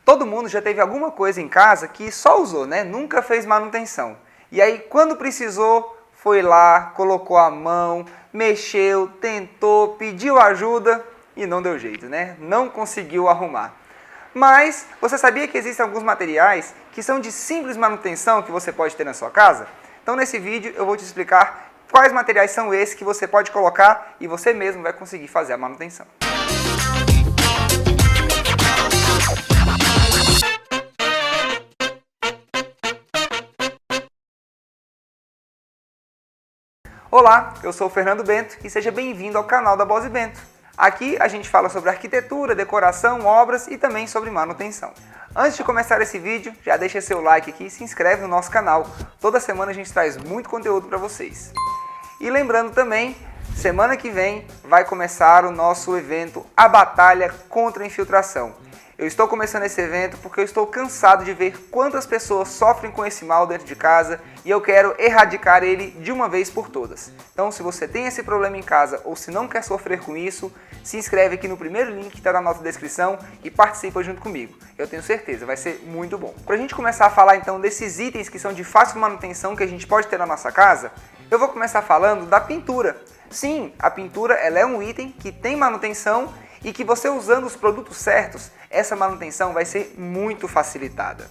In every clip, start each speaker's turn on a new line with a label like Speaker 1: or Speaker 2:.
Speaker 1: Todo mundo já teve alguma coisa em casa que só usou, né? Nunca fez manutenção. E aí, quando precisou, foi lá, colocou a mão, mexeu, tentou, pediu ajuda e não deu jeito, né? Não conseguiu arrumar. Mas você sabia que existem alguns materiais que são de simples manutenção que você pode ter na sua casa? Então, nesse vídeo eu vou te explicar quais materiais são esses que você pode colocar e você mesmo vai conseguir fazer a manutenção. Olá, eu sou o Fernando Bento e seja bem-vindo ao canal da Bosi Bento. Aqui a gente fala sobre arquitetura, decoração, obras e também sobre manutenção. Antes de começar esse vídeo, já deixa seu like aqui e se inscreve no nosso canal. Toda semana a gente traz muito conteúdo para vocês. E lembrando também, semana que vem vai começar o nosso evento A Batalha contra a Infiltração. Eu estou começando esse evento porque eu estou cansado de ver quantas pessoas sofrem com esse mal dentro de casa e eu quero erradicar ele de uma vez por todas. Então, se você tem esse problema em casa ou se não quer sofrer com isso, se inscreve aqui no primeiro link que está na nossa descrição e participa junto comigo. Eu tenho certeza, vai ser muito bom. Para a gente começar a falar então desses itens que são de fácil manutenção que a gente pode ter na nossa casa, eu vou começar falando da pintura. Sim, a pintura ela é um item que tem manutenção e que você usando os produtos certos, essa manutenção vai ser muito facilitada.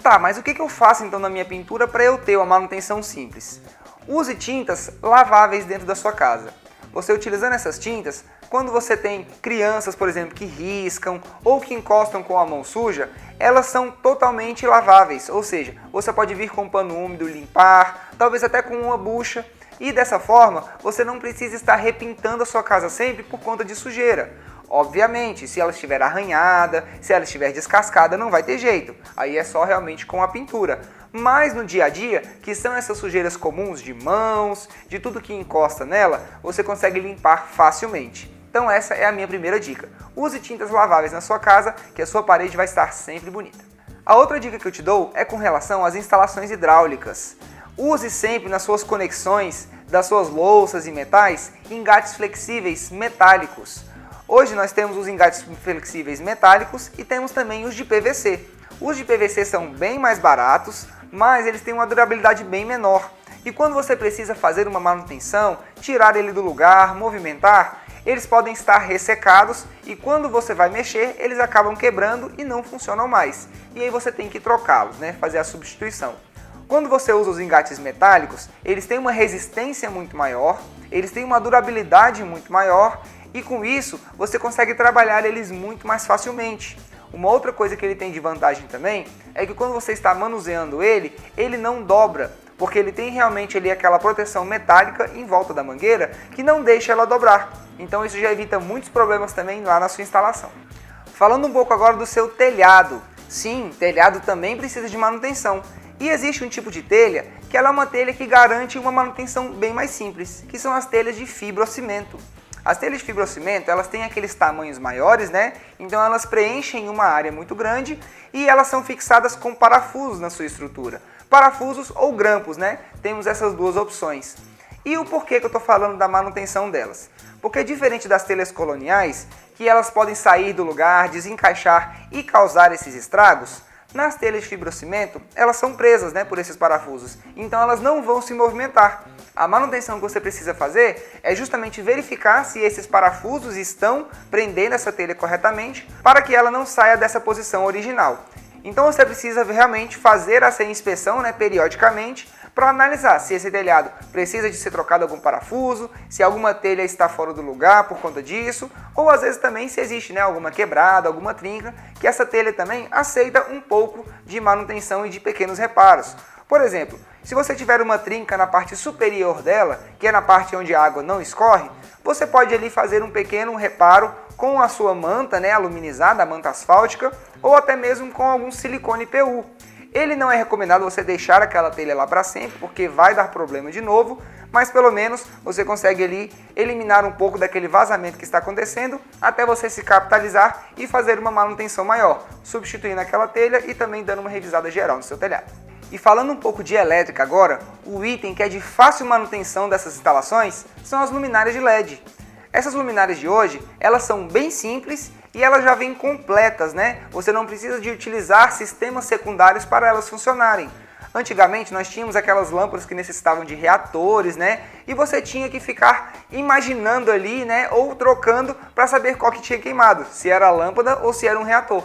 Speaker 1: Tá, mas o que eu faço então na minha pintura para eu ter uma manutenção simples? Use tintas laváveis dentro da sua casa. Você utilizando essas tintas, quando você tem crianças, por exemplo, que riscam ou que encostam com a mão suja, elas são totalmente laváveis, ou seja, você pode vir com um pano úmido, limpar, talvez até com uma bucha, e dessa forma você não precisa estar repintando a sua casa sempre por conta de sujeira. Obviamente, se ela estiver arranhada, se ela estiver descascada, não vai ter jeito. Aí é só realmente com a pintura. Mas no dia a dia, que são essas sujeiras comuns de mãos, de tudo que encosta nela, você consegue limpar facilmente. Então essa é a minha primeira dica. Use tintas laváveis na sua casa, que a sua parede vai estar sempre bonita. A outra dica que eu te dou é com relação às instalações hidráulicas. Use sempre nas suas conexões das suas louças e metais engates flexíveis metálicos. Hoje nós temos os engates flexíveis metálicos e temos também os de PVC. Os de PVC são bem mais baratos, mas eles têm uma durabilidade bem menor. E quando você precisa fazer uma manutenção, tirar ele do lugar, movimentar, eles podem estar ressecados e quando você vai mexer, eles acabam quebrando e não funcionam mais. E aí você tem que trocá-los, né? Fazer a substituição. Quando você usa os engates metálicos, eles têm uma resistência muito maior, eles têm uma durabilidade muito maior e com isso você consegue trabalhar eles muito mais facilmente. Uma outra coisa que ele tem de vantagem também é que quando você está manuseando ele, ele não dobra, porque ele tem realmente ali aquela proteção metálica em volta da mangueira que não deixa ela dobrar. Então isso já evita muitos problemas também lá na sua instalação. Falando um pouco agora do seu telhado. Sim, telhado também precisa de manutenção. E existe um tipo de telha que ela é uma telha que garante uma manutenção bem mais simples, que são as telhas de fibrocimento. As telhas de fibrocimento, elas têm aqueles tamanhos maiores, né? Então elas preenchem uma área muito grande e elas são fixadas com parafusos na sua estrutura. Parafusos ou grampos, né? Temos essas duas opções. E o porquê que eu estou falando da manutenção delas? Porque diferente das telhas coloniais, que elas podem sair do lugar, desencaixar e causar esses estragos, nas telhas de fibrocimento, elas são presas, né, por esses parafusos, então elas não vão se movimentar. A manutenção que você precisa fazer é justamente verificar se esses parafusos estão prendendo essa telha corretamente para que ela não saia dessa posição original. Então você precisa realmente fazer essa inspeção, né, periodicamente para analisar se esse telhado precisa de ser trocado algum parafuso, se alguma telha está fora do lugar por conta disso, ou às vezes também se existe, né, alguma quebrada, alguma trinca, que essa telha também aceita um pouco de manutenção e de pequenos reparos. Por exemplo, se você tiver uma trinca na parte superior dela, que é na parte onde a água não escorre, você pode ali fazer um pequeno reparo com a sua manta, né, aluminizada, a manta asfáltica, ou até mesmo com algum silicone PU. Ele não é recomendado você deixar aquela telha lá para sempre, porque vai dar problema de novo, mas pelo menos você consegue ali eliminar um pouco daquele vazamento que está acontecendo, até você se capitalizar e fazer uma manutenção maior, substituindo aquela telha e também dando uma revisada geral no seu telhado. E falando um pouco de elétrica agora, o item que é de fácil manutenção dessas instalações são as luminárias de LED. Essas luminárias de hoje, elas são bem simples e elas já vêm completas, né? Você não precisa de utilizar sistemas secundários para elas funcionarem. Antigamente nós tínhamos aquelas lâmpadas que necessitavam de reatores, né? E você tinha que ficar imaginando ali, né? Ou trocando para saber qual que tinha queimado, se era a lâmpada ou se era um reator.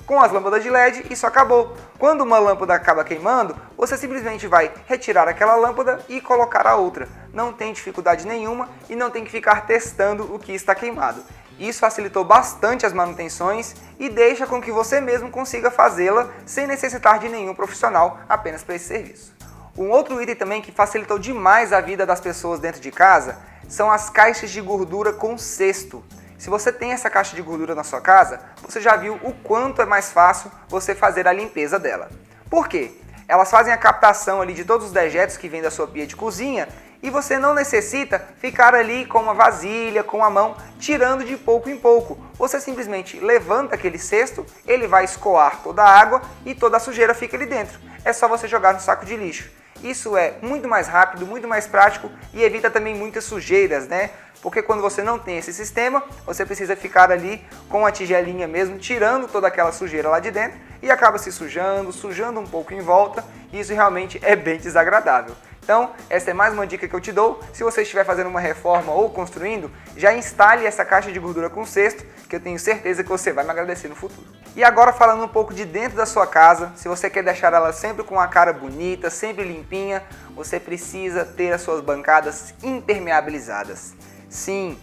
Speaker 1: Com as lâmpadas de LED, isso acabou. Quando uma lâmpada acaba queimando, você simplesmente vai retirar aquela lâmpada e colocar a outra. Não tem dificuldade nenhuma e não tem que ficar testando o que está queimado. Isso facilitou bastante as manutenções e deixa com que você mesmo consiga fazê-la sem necessitar de nenhum profissional apenas para esse serviço. Um outro item também que facilitou demais a vida das pessoas dentro de casa são as caixas de gordura com cesto. Se você tem essa caixa de gordura na sua casa, você já viu o quanto é mais fácil você fazer a limpeza dela. Por quê? Elas fazem a captação ali de todos os dejetos que vêm da sua pia de cozinha e você não necessita ficar ali com uma vasilha, com a mão, tirando de pouco em pouco. Você simplesmente levanta aquele cesto, ele vai escoar toda a água e toda a sujeira fica ali dentro. É só você jogar no saco de lixo. Isso é muito mais rápido, muito mais prático e evita também muitas sujeiras, né? Porque quando você não tem esse sistema, você precisa ficar ali com a tigelinha mesmo, tirando toda aquela sujeira lá de dentro e acaba se sujando um pouco em volta, e isso realmente é bem desagradável. Então, essa é mais uma dica que eu te dou. Se você estiver fazendo uma reforma ou construindo, já instale essa caixa de gordura com cesto, que eu tenho certeza que você vai me agradecer no futuro. E agora falando um pouco de dentro da sua casa, se você quer deixar ela sempre com uma cara bonita, sempre limpinha, você precisa ter as suas bancadas impermeabilizadas. Sim,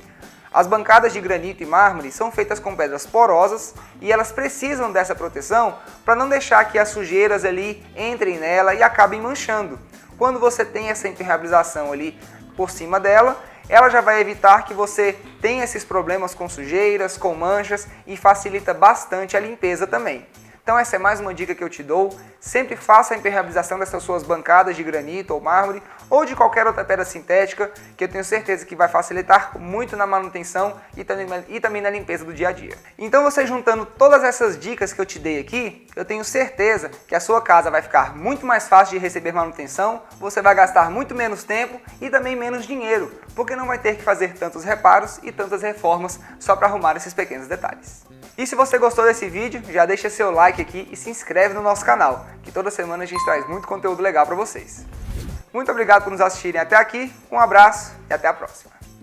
Speaker 1: as bancadas de granito e mármore são feitas com pedras porosas e elas precisam dessa proteção para não deixar que as sujeiras ali entrem nela e acabem manchando. Quando você tem essa impermeabilização ali por cima dela, ela já vai evitar que você tenha esses problemas com sujeiras, com manchas e facilita bastante a limpeza também. Então essa é mais uma dica que eu te dou. Sempre faça a impermeabilização dessas suas bancadas de granito ou mármore ou de qualquer outra pedra sintética, que eu tenho certeza que vai facilitar muito na manutenção e também na limpeza do dia a dia. Então você juntando todas essas dicas que eu te dei aqui, eu tenho certeza que a sua casa vai ficar muito mais fácil de receber manutenção, você vai gastar muito menos tempo e também menos dinheiro, porque não vai ter que fazer tantos reparos e tantas reformas só para arrumar esses pequenos detalhes. E se você gostou desse vídeo, já deixa seu like aqui e se inscreve no nosso canal, que toda semana a gente traz muito conteúdo legal para vocês. Muito obrigado por nos assistirem até aqui, um abraço e até a próxima.